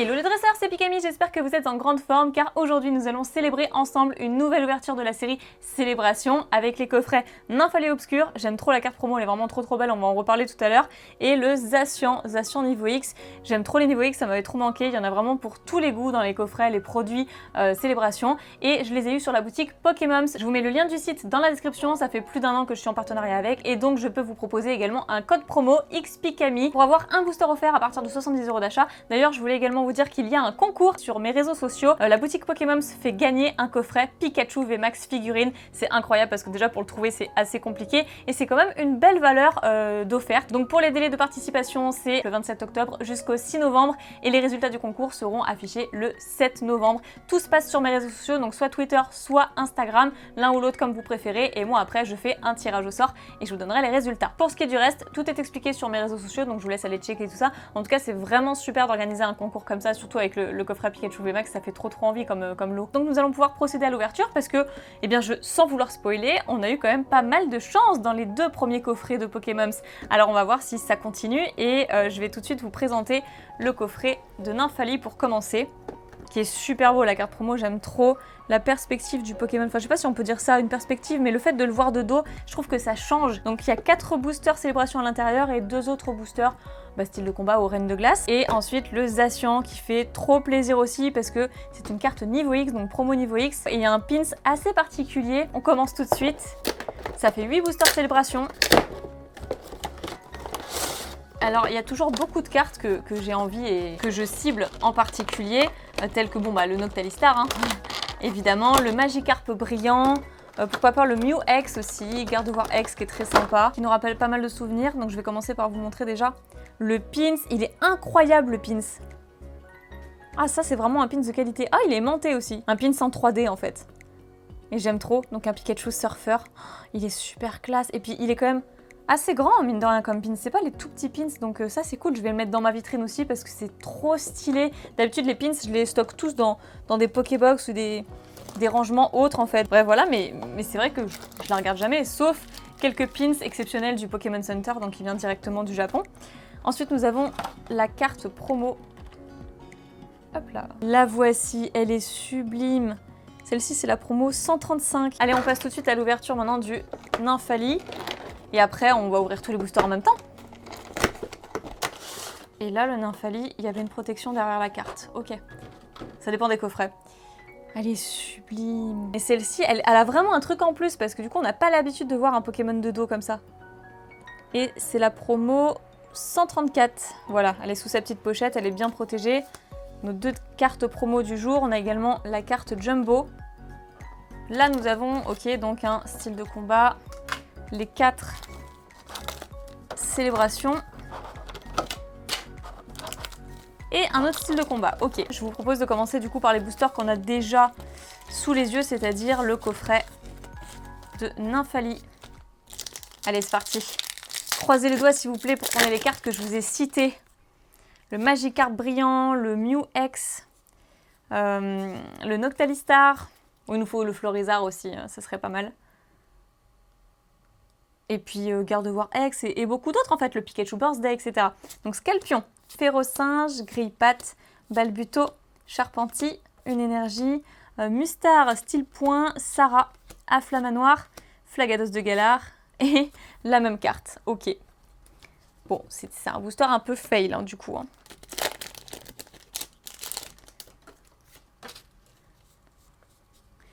Hello les dresseurs, c'est Pikami, j'espère que vous êtes en grande forme car aujourd'hui nous allons célébrer ensemble une nouvelle ouverture de la série Célébration avec les coffrets Nymphalie Obscur. J'aime trop la carte promo, elle est vraiment trop belle, on va en reparler tout à l'heure. Et le Zacian niveau X, j'aime trop les niveau X, ça m'avait trop manqué, il y en a vraiment pour tous les goûts dans les coffrets, les produits Célébration. Et je les ai eus sur la boutique Pokémon. Je vous mets le lien du site dans la description, ça fait plus d'1 an que je suis en partenariat avec et donc je peux vous proposer également un code promo XPikami pour avoir un booster offert à partir de 70 € d'achat. D'ailleurs, je voulais également vous dire qu'il y a un concours sur mes réseaux sociaux. La boutique Pokémon fait gagner un coffret Pikachu VMAX figurine. C'est incroyable parce que déjà pour le trouver c'est assez compliqué et c'est quand même une belle valeur d'offerte. Donc pour les délais de participation, c'est le 27 octobre jusqu'au 6 novembre et les résultats du concours seront affichés le 7 novembre. Tout se passe sur mes réseaux sociaux, donc soit Twitter, soit Instagram, l'un ou l'autre comme vous préférez. Et moi après je fais un tirage au sort et je vous donnerai les résultats. Pour ce qui est du reste, tout est expliqué sur mes réseaux sociaux, donc je vous laisse aller checker tout ça. En tout cas, c'est vraiment super d'organiser un concours comme ça, surtout avec le coffret Pikachu VMAX, ça fait trop envie comme lot. Donc nous allons pouvoir procéder à l'ouverture parce que, eh bien, sans vouloir spoiler, on a eu quand même pas mal de chance dans les 2 premiers coffrets de Pokémon. Alors on va voir si ça continue et je vais tout de suite vous présenter le coffret de Nymphalie pour commencer, qui est super beau, la carte promo, j'aime trop la perspective du Pokémon. Enfin, je sais pas si on peut dire ça, une perspective, mais le fait de le voir de dos, je trouve que ça change. Donc il y a 4 boosters Célébration à l'intérieur et 2 autres boosters style de combat aux Reines de Glace. Et ensuite le Zacian qui fait trop plaisir aussi parce que c'est une carte niveau X, donc promo niveau X. Et il y a un pins assez particulier. On commence tout de suite. Ça fait 8 boosters Célébration. Alors il y a toujours beaucoup de cartes que j'ai envie et que je cible en particulier, telles que le Noctalistar, hein. Évidemment, le Magikarp brillant, pourquoi pas le Mew X aussi, Gardevoir X qui est très sympa, qui nous rappelle pas mal de souvenirs, donc je vais commencer par vous montrer déjà. Le pins, il est incroyable le pins. Ah ça c'est vraiment un pins de qualité. Ah il est aimanté aussi, un pins en 3D en fait. Et j'aime trop, donc un Pikachu Surfer, il est super classe, et puis il est quand même assez grand mine de rien comme pins, c'est pas les tout petits pins, donc ça c'est cool, je vais le mettre dans ma vitrine aussi parce que c'est trop stylé. D'habitude les pins je les stocke tous dans des Pokébox ou des rangements autres en fait. Bref voilà, mais c'est vrai que je la regarde jamais, sauf quelques pins exceptionnels du Pokémon Center, donc qui vient directement du Japon. Ensuite nous avons la carte promo. Hop là. La voici, elle est sublime. Celle-ci c'est la promo 135. Allez, on passe tout de suite à l'ouverture maintenant du Nymphalie. Et après, on va ouvrir tous les boosters en même temps. Et là, le Nymphalie, il y avait une protection derrière la carte. Ok. Ça dépend des coffrets. Elle est sublime. Et celle-ci, elle a vraiment un truc en plus, parce que du coup, on n'a pas l'habitude de voir un Pokémon de dos comme ça. Et c'est la promo 134. Voilà, elle est sous sa petite pochette, elle est bien protégée. Nos 2 cartes promo du jour. On a également la carte Jumbo. Là, nous avons, ok, donc un style de combat. Les 4 célébrations et un autre style de combat. Ok, je vous propose de commencer du coup par les boosters qu'on a déjà sous les yeux, c'est-à-dire le coffret de Nymphalie. Allez, c'est parti. Croisez les doigts s'il vous plaît pour qu'on ait les cartes que je vous ai citées. Le Magikarp brillant, le Mew X, le Noctalistar. Il nous faut le Florizarre aussi, ça serait pas mal. Et puis Gardevoir X et beaucoup d'autres en fait, le Pikachu Birthday, etc. Donc Scalpion, Férocinge, Grille-Patte, Balbuto, Charpentier, une énergie, Mustar, Style Point, Sarah, Afflamanoir, Flagados de Galar et la même carte. Ok. Bon, c'est un booster un peu fail hein, du coup. Hein.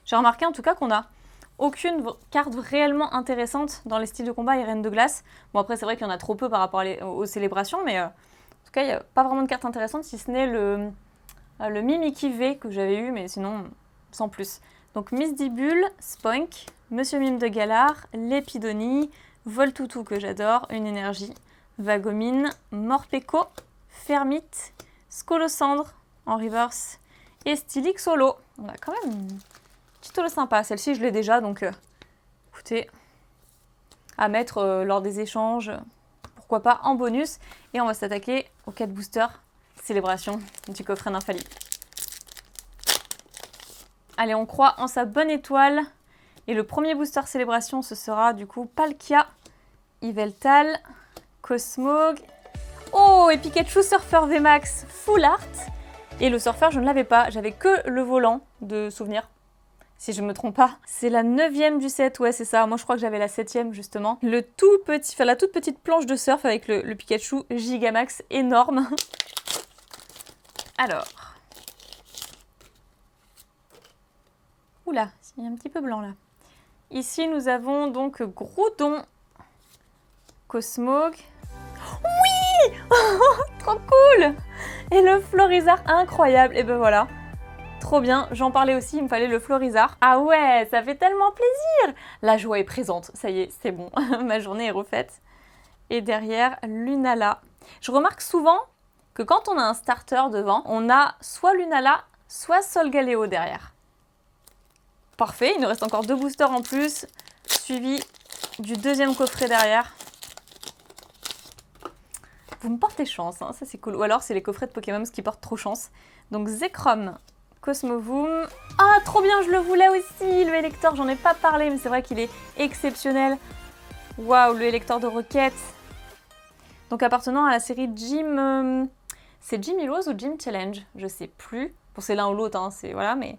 J'ai remarqué en tout cas qu'on a aucune carte réellement intéressante dans les styles de combat et Reines de Glace. Bon après c'est vrai qu'il y en a trop peu par rapport aux célébrations, mais en tout cas il n'y a pas vraiment de carte intéressante si ce n'est le Mimikyu V que j'avais eu, mais sinon sans plus. Donc Misdibule, Spoink, Monsieur Mime de Galar, Lépidonie, Voltoutou que j'adore, une énergie, Vagomine, Morpeko, Fermite, Scolosandre en reverse et Stylix Holo. On a quand même petit holo sympa, celle-ci je l'ai déjà, donc écoutez, à mettre lors des échanges, pourquoi pas en bonus. Et on va s'attaquer aux 4 boosters Célébration du coffret Nymphalie. Allez, on croit en sa bonne étoile. Et le premier booster Célébration, ce sera du coup Palkia, Yveltal, Cosmog. Oh, et Pikachu Surfer VMAX Full Art. Et le surfeur, je ne l'avais pas. J'avais que le volant de souvenir. Si je me trompe pas. C'est la 9e du set, ouais c'est ça. Moi je crois que j'avais la 7e justement. La toute petite planche de surf avec le Pikachu Gigamax énorme. Alors. Oula, il y a un petit peu blanc là. Ici nous avons donc Groudon, Cosmog. Oui. Trop cool. Et le Florizard incroyable. Et ben voilà. Trop bien, j'en parlais aussi, il me fallait le Florizard. Ah ouais, ça fait tellement plaisir. La joie est présente, ça y est, c'est bon, ma journée est refaite. Et derrière, Lunala. Je remarque souvent que quand on a un starter devant, on a soit Lunala, soit Solgaleo derrière. Parfait, il nous reste encore 2 boosters en plus, suivi du 2e coffret derrière. Vous me portez chance, hein, ça c'est cool. Ou alors c'est les coffrets de Pokémon qui portent trop chance. Donc Zekrom, Cosmovoom. Ah, trop bien, je le voulais aussi, le Elector, j'en ai pas parlé, mais c'est vrai qu'il est exceptionnel. Waouh, le Elector de Rocket. Donc appartenant à la série Gym... c'est Gym Heroes ou Gym Challenge? Je sais plus. Bon, c'est l'un ou l'autre, hein, c'est... Voilà, mais...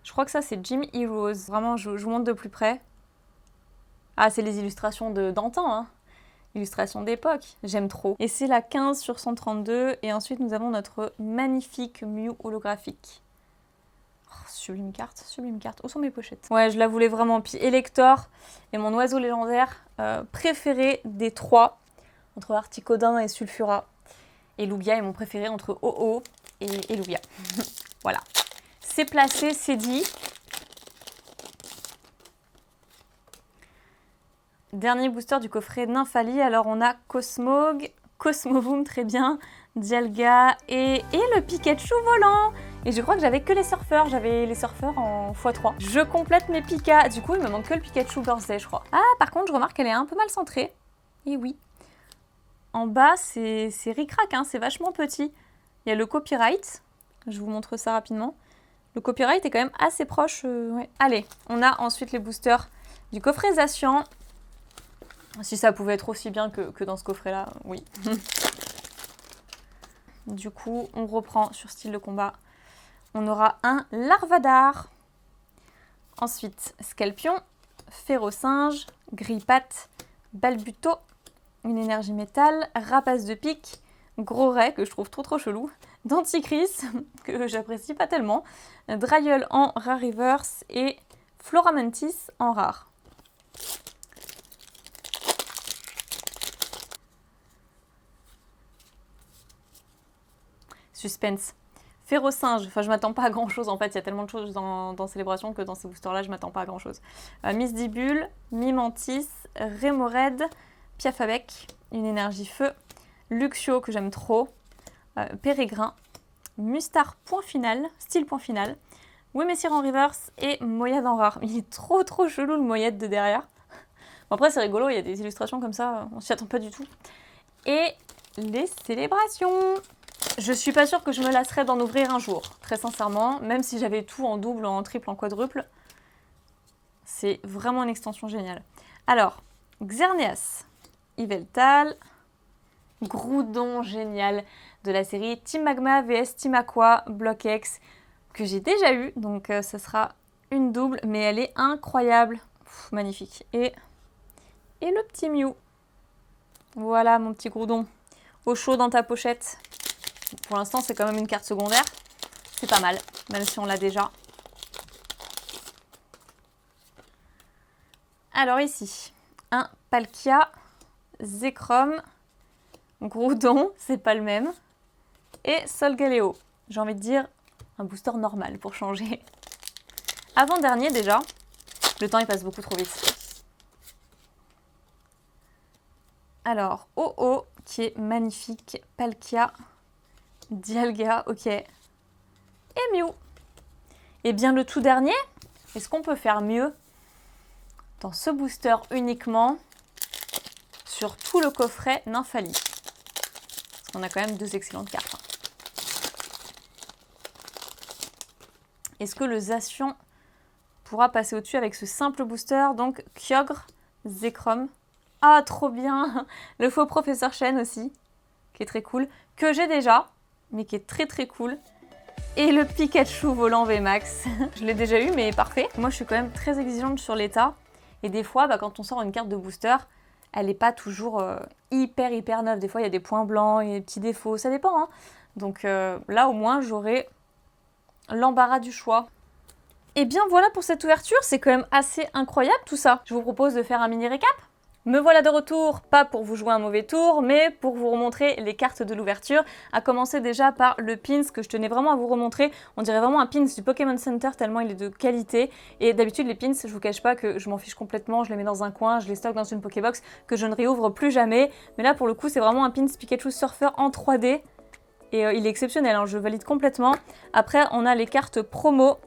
Je crois que ça, c'est Gym Heroes. Vraiment, je vous montre de plus près. Ah, c'est les illustrations d'antan, hein. Illustration d'époque. J'aime trop. Et c'est la 15 sur 132. Et ensuite, nous avons notre magnifique Mew holographique. Sublime carte, sublime carte. Où sont mes pochettes? Ouais, je la voulais vraiment. Puis Elector est mon oiseau légendaire préféré des 3, entre Articodin et Sulfura. Et Lugia est mon préféré entre Oh-Oh et Lugia. Voilà. C'est placé, c'est dit. Dernier booster du coffret Nymphali. Alors on a Cosmog, Cosmovoom, très bien, Dialga et le Pikachu volant. Et je crois que j'avais que les surfeurs, j'avais les surfeurs en x3. Je complète mes Pika, du coup il me manque que le Pikachu Birthday je crois. Ah par contre je remarque qu'elle est un peu mal centrée. Et oui. En bas c'est ric-rac, hein, c'est vachement petit. Il y a le copyright, je vous montre ça rapidement. Le copyright est quand même assez proche. Ouais. Allez, on a ensuite les boosters du coffret Zacian. Si ça pouvait être aussi bien que dans ce coffret-là, oui. Du coup, on reprend sur style de combat. On aura un Larvadar. Ensuite, Scalpion, Férocinge, Grippat, Balbuto, une énergie métal, Rapace de pique, Gros-Ray, que je trouve trop chelou, Denticris, que j'apprécie pas tellement, Drayeul en rare reverse et Floramantis en rare. Suspense. Férocinge, enfin je m'attends pas à grand chose en fait, il y a tellement de choses dans Célébration que dans ces boosters là je m'attends pas à grand chose. Misdibule, Mimantis, Rémored, Piafabec, une énergie feu, Luxio que j'aime trop, Pérégrin, Mustar point final, style point final, Wemessir en reverse et Moyade en rare. Il est trop chelou le Moyade de derrière. Bon, après c'est rigolo, il y a des illustrations comme ça, on s'y attend pas du tout. Et les célébrations. Je suis pas sûre que je me lasserais d'en ouvrir un jour, très sincèrement, même si j'avais tout en double, en triple, en quadruple. C'est vraiment une extension géniale. Alors, Xerneas, Yveltal, Groudon génial de la série Team Magma vs Team Aqua Block X, que j'ai déjà eu, donc ça sera une double, mais elle est incroyable. Pff, magnifique. Et le petit Mew. Voilà mon petit Groudon. Au chaud dans ta pochette. Pour l'instant, c'est quand même une carte secondaire. C'est pas mal, même si on l'a déjà. Alors ici, un Palkia, Zekrom, Groudon, c'est pas le même, et Solgaleo. J'ai envie de dire un booster normal pour changer. Avant-dernier déjà, le temps il passe beaucoup trop vite. Alors, Oh-Oh, qui est magnifique, Palkia, Dialga, ok, et Mew. Et bien le tout dernier, est-ce qu'on peut faire mieux dans ce booster uniquement sur tout le coffret Nymphali? Parce qu'on a quand même 2 excellentes cartes. Est-ce que le Zacian pourra passer au-dessus avec ce simple booster? Donc Kyogre, Zekrom. Ah, trop bien! Le faux professeur Chen aussi, qui est très cool, que j'ai déjà, mais qui est très cool. Et le Pikachu volant VMAX. Je l'ai déjà eu, mais parfait. Moi, je suis quand même très exigeante sur l'état. Et des fois, quand on sort une carte de booster, elle n'est pas toujours hyper neuve. Des fois, il y a des points blancs, il y a des petits défauts, ça dépend. Hein. Donc là, au moins, j'aurai l'embarras du choix. Et bien voilà pour cette ouverture, c'est quand même assez incroyable tout ça. Je vous propose de faire un mini récap. Me voilà de retour, pas pour vous jouer un mauvais tour, mais pour vous remontrer les cartes de l'ouverture, à commencer déjà par le pins que je tenais vraiment à vous remontrer. On dirait vraiment un pins du Pokémon Center tellement il est de qualité. Et d'habitude les pins, je vous cache pas que je m'en fiche complètement, je les mets dans un coin, je les stocke dans une Pokébox que je ne réouvre plus jamais. Mais là pour le coup c'est vraiment un pins Pikachu Surfer en 3D. Et il est exceptionnel, hein, je valide complètement. Après on a les cartes promo,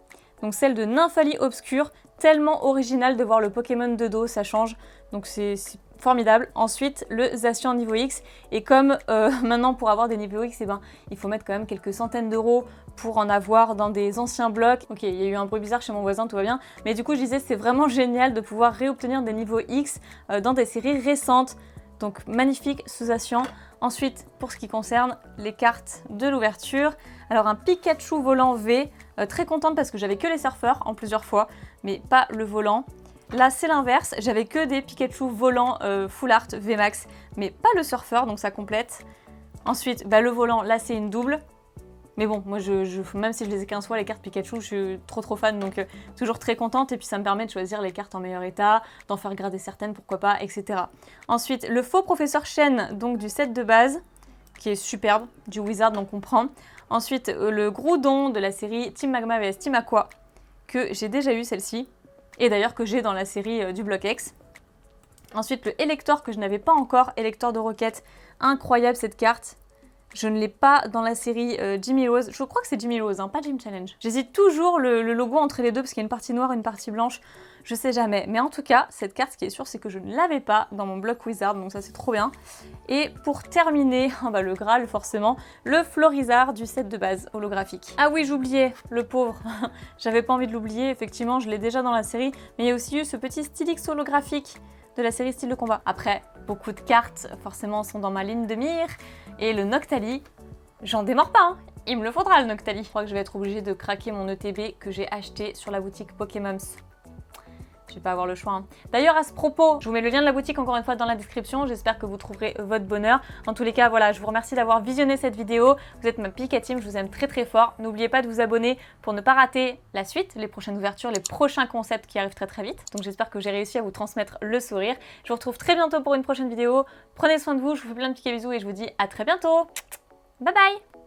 donc celle de Nymphalie Obscure, tellement original de voir le Pokémon de dos, ça change. Donc c'est formidable. Ensuite, le Zacian niveau X. Et comme maintenant, pour avoir des niveaux X, il faut mettre quand même quelques centaines d'euros pour en avoir dans des anciens blocs. Ok, il y a eu un bruit bizarre chez mon voisin, tout va bien. Mais du coup, je disais, c'est vraiment génial de pouvoir réobtenir des niveaux X dans des séries récentes. Donc magnifique ce Zacian. Ensuite, pour ce qui concerne les cartes de l'ouverture, alors un Pikachu volant V, très contente parce que j'avais que les surfeurs en plusieurs fois, mais pas le volant. Là, c'est l'inverse, j'avais que des Pikachu volants full art VMAX, mais pas le surfeur, donc ça complète. Ensuite, le volant, là c'est une double. Mais bon, moi, même si je les ai qu'un fois, les cartes Pikachu, je suis trop fan, donc toujours très contente. Et puis ça me permet de choisir les cartes en meilleur état, d'en faire grader certaines, pourquoi pas, etc. Ensuite, le faux professeur Chen, donc du set de base, qui est superbe, du Wizard, donc on prend. Ensuite, le Groudon de la série Team Magma vs Team Aqua, que j'ai déjà eu celle-ci, et d'ailleurs que j'ai dans la série du Block X. Ensuite, le Elector que je n'avais pas encore, Elector de Rocket, incroyable cette carte. Je ne l'ai pas dans la série Jimmy Rose. Je crois que c'est Jimmy Rose, hein, pas Gym Challenge. J'hésite toujours le logo entre les deux parce qu'il y a une partie noire et une partie blanche. Je sais jamais. Mais en tout cas, cette carte, ce qui est sûr, c'est que je ne l'avais pas dans mon bloc Wizard. Donc ça, c'est trop bien. Et pour terminer, le Graal forcément, le Florizard du set de base holographique. Ah oui, j'oubliais, le pauvre. J'avais pas envie de l'oublier. Effectivement, je l'ai déjà dans la série. Mais il y a aussi eu ce petit Stylix holographique de la série Style de combat. Après, beaucoup de cartes, forcément, sont dans ma ligne de mire. Et le Noctali, j'en démords pas, hein. Il me le faudra le Noctali. Je crois que je vais être obligée de craquer mon ETB que j'ai acheté sur la boutique Pokémons. Je vais pas avoir le choix. Hein. D'ailleurs, à ce propos, je vous mets le lien de la boutique encore une fois dans la description. J'espère que vous trouverez votre bonheur. En tous les cas, voilà, je vous remercie d'avoir visionné cette vidéo. Vous êtes ma Pika Team, je vous aime très fort. N'oubliez pas de vous abonner pour ne pas rater la suite, les prochaines ouvertures, les prochains concepts qui arrivent très vite. Donc j'espère que j'ai réussi à vous transmettre le sourire. Je vous retrouve très bientôt pour une prochaine vidéo. Prenez soin de vous, je vous fais plein de petits bisous et je vous dis à très bientôt. Bye bye!